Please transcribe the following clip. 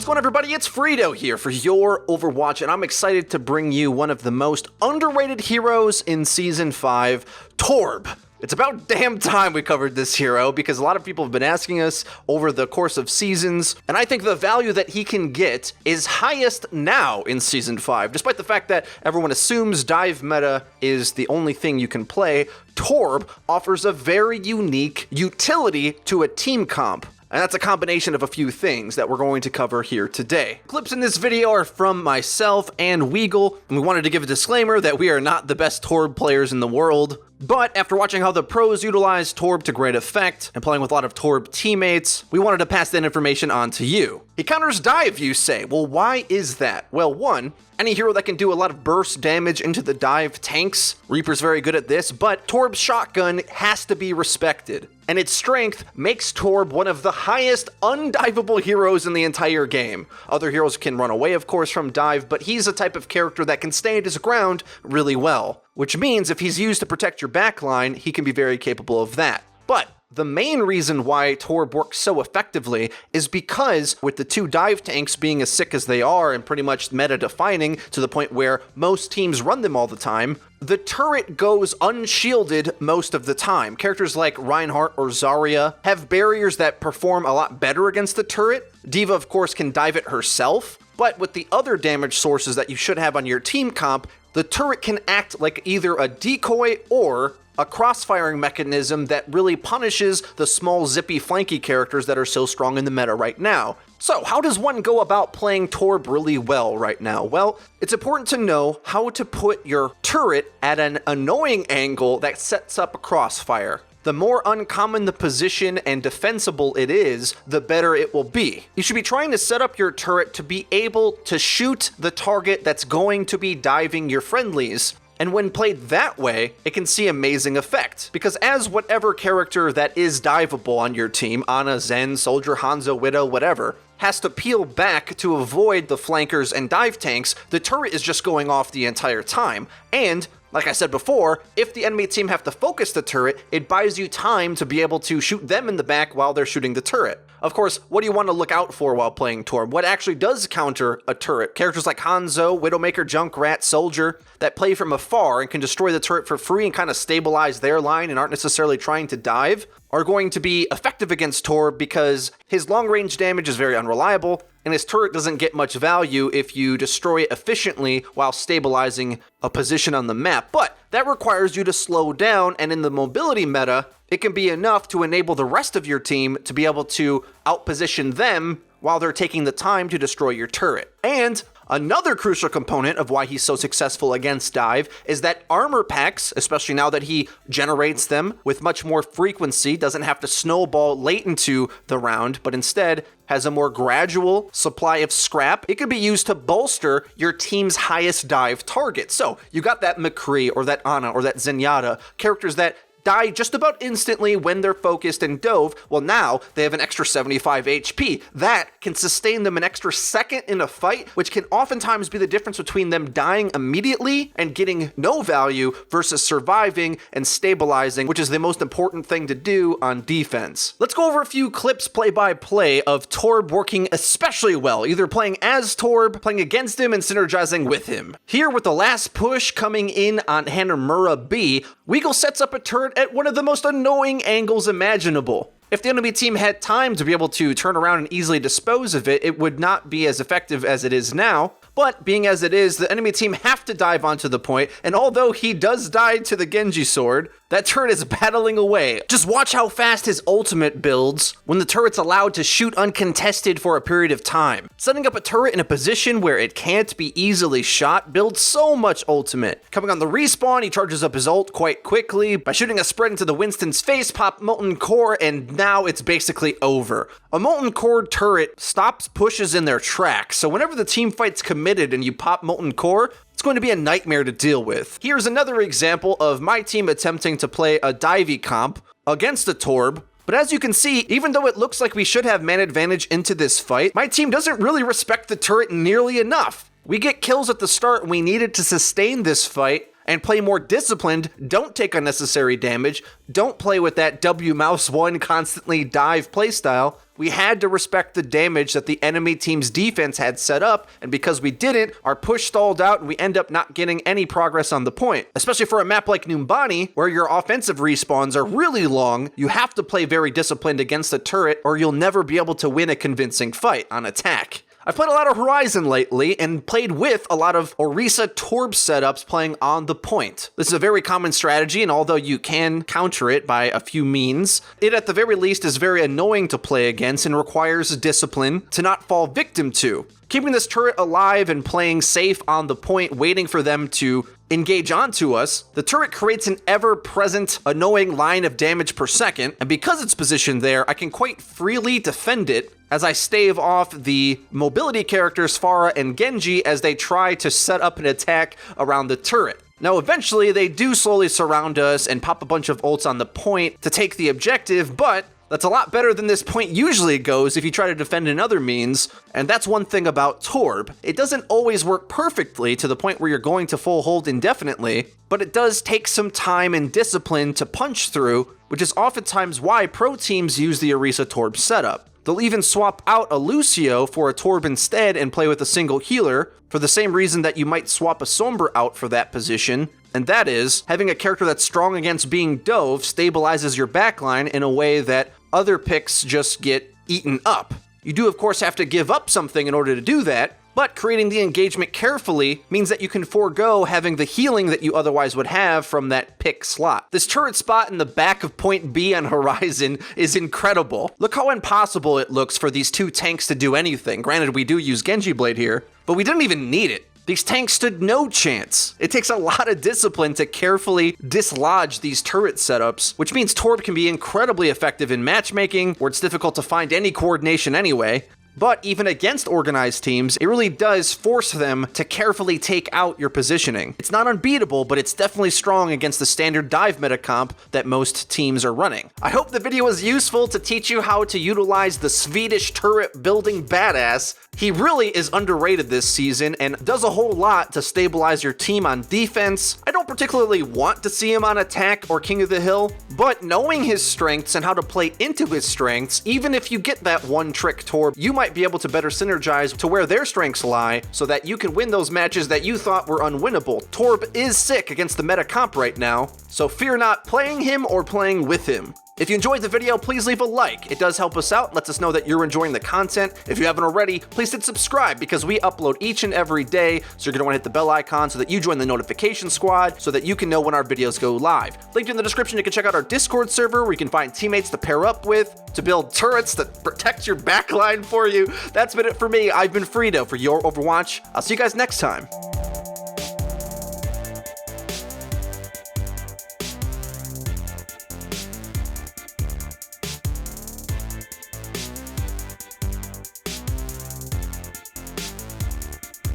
What's going on, everybody? It's FREEDO here for Your Overwatch, and I'm excited to bring you one of the most underrated heroes in Season 5, Torb. It's about damn time we covered this hero because a lot of people have been asking us over the course of seasons, and I think the value that he can get is highest now in Season 5. Despite the fact that everyone assumes dive meta is the only thing you can play, Torb offers a very unique utility to a team comp. And that's a combination of a few things that we're going to cover here today. Clips in this video are from myself and Weagle, and we wanted to give a disclaimer that we are not the best Torb players in the world. But after watching how the pros utilize Torb to great effect and playing with a lot of Torb teammates, we wanted to pass that information on to you. He counters dive, you say. Well, why is that? Well, one, any hero that can do a lot of burst damage into the dive tanks. Reaper's very good at this, but Torb's shotgun has to be respected. And its strength makes Torb one of the highest undiveable heroes in the entire game. Other heroes can run away, of course, from dive, but he's a type of character that can stand his ground really well. Which means if he's used to protect your backline, he can be very capable of that. But the main reason why Torb works so effectively is because with the two dive tanks being as sick as they are and pretty much meta-defining to the point where most teams run them all the time, the turret goes unshielded most of the time. Characters like Reinhardt or Zarya have barriers that perform a lot better against the turret. D.Va, of course, can dive it herself, but with the other damage sources that you should have on your team comp, the turret can act like either a decoy or a cross-firing mechanism that really punishes the small zippy flanky characters that are so strong in the meta right now. So how does one go about playing Torb really well right now? Well, it's important to know how to put your turret at an annoying angle that sets up a crossfire. The more uncommon the position and defensible it is, the better it will be. You should be trying to set up your turret to be able to shoot the target that's going to be diving your friendlies. And when played that way, it can see amazing effect. Because as whatever character that is diveable on your team, Ana, Zen, Soldier, Hanzo, Widow, whatever, has to peel back to avoid the flankers and dive tanks, the turret is just going off the entire time. And like I said before, if the enemy team have to focus the turret, it buys you time to be able to shoot them in the back while they're shooting the turret. Of course, what do you want to look out for while playing Torb? What actually does counter a turret? Characters like Hanzo, Widowmaker, Junkrat, Soldier, that play from afar and can destroy the turret for free and kind of stabilize their line and aren't necessarily trying to dive, are going to be effective against Torb because his long-range damage is very unreliable, and his turret doesn't get much value if you destroy it efficiently while stabilizing a position on the map. But that requires you to slow down, and in the mobility meta, it can be enough to enable the rest of your team to be able to outposition them while they're taking the time to destroy your turret. And another crucial component of why he's so successful against dive is that armor packs, especially now that he generates them with much more frequency, doesn't have to snowball late into the round, but instead has a more gradual supply of scrap. It can be used to bolster your team's highest dive target. So you got that McCree or that Ana or that Zenyatta, characters that die just about instantly when they're focused and dove. Well, now they have an extra 75 HP. That can sustain them an extra second in a fight, which can oftentimes be the difference between them dying immediately and getting no value versus surviving and stabilizing, which is the most important thing to do on defense. Let's go over a few clips play-by-play of Torb working especially well, either playing as Torb, playing against him, and synergizing with him. Here with the last push coming in on Hanamura B, Weagle sets up a turret at one of the most annoying angles imaginable. If the enemy team had time to be able to turn around and easily dispose of it, it would not be as effective as it is now. But being as it is, the enemy team have to dive onto the point, and although he does die to the Genji sword, that turret is battling away. Just watch how fast his ultimate builds when the turret's allowed to shoot uncontested for a period of time. Setting up a turret in a position where it can't be easily shot builds so much ultimate. Coming on the respawn, he charges up his ult quite quickly by shooting a spread into the Winston's face, pop Molten Core, and now it's basically over. A Molten Core turret stops pushes in their tracks, so whenever the team fight's committed and you pop Molten Core, it's going to be a nightmare to deal with. Here's another example of my team attempting to play a divey comp against a Torb, but as you can see, even though it looks like we should have man advantage into this fight, my team doesn't really respect the turret nearly enough. We get kills at the start and we needed to sustain this fight and play more disciplined, don't take unnecessary damage, don't play with that W mouse 1 constantly dive playstyle. we had to respect the damage that the enemy team's defense had set up, and because we didn't, our push stalled out and we end up not getting any progress on the point. Especially for a map like Numbani, where your offensive respawns are really long, you have to play very disciplined against the turret or you'll never be able to win a convincing fight on attack. I've played a lot of Horizon lately and played with a lot of Orisa Torb setups playing on the point. This is a very common strategy, and although you can counter it by a few means, it at the very least is very annoying to play against and requires discipline to not fall victim to. Keeping this turret alive and playing safe on the point, waiting for them to engage onto us, the turret creates an ever-present, annoying line of damage per second, and because it's positioned there, I can quite freely defend it as I stave off the mobility characters Pharah and Genji as they try to set up an attack around the turret. Now, eventually, they do slowly surround us and pop a bunch of ults on the point to take the objective, but that's a lot better than this point usually goes if you try to defend in other means, and that's one thing about Torb. It doesn't always work perfectly to the point where you're going to full hold indefinitely, but it does take some time and discipline to punch through, which is oftentimes why pro teams use the Orisa Torb setup. They'll even swap out a Lucio for a Torb instead and play with a single healer, for the same reason that you might swap a Sombra out for that position, and that is, having a character that's strong against being dove stabilizes your backline in a way that other picks just get eaten up. You do of course have to give up something in order to do that, but creating the engagement carefully means that you can forego having the healing that you otherwise would have from that pick slot. This turret spot in the back of point B on Horizon is incredible. Look how impossible it looks for these two tanks to do anything. Granted, we do use Genji Blade here, but we didn't even need it. These tanks stood no chance. It takes a lot of discipline to carefully dislodge these turret setups, which means Torb can be incredibly effective in matchmaking, where it's difficult to find any coordination anyway. But even against organized teams, it really does force them to carefully take out your positioning. It's not unbeatable, but it's definitely strong against the standard dive meta comp that most teams are running. I hope the video was useful to teach you how to utilize the Swedish turret building badass. He really is underrated this season and does a whole lot to stabilize your team on defense. I don't particularly want to see him on attack or King of the Hill, but knowing his strengths and how to play into his strengths, even if you get that one trick Torb, you might be able to better synergize to where their strengths lie so that you can win those matches that you thought were unwinnable. Torb is sick against the meta comp right now, so fear not playing him or playing with him. If you enjoyed the video, please leave a like. It does help us out, lets us know that you're enjoying the content. If you haven't already, please hit subscribe because we upload each and every day, so you're gonna wanna hit the bell icon so that you join the notification squad so that you can know when our videos go live. Linked in the description, you can check out our Discord server where you can find teammates to pair up with, to build turrets that protect your backline for you. That's been it for me. I've been FREEDO for Your Overwatch. I'll see you guys next time.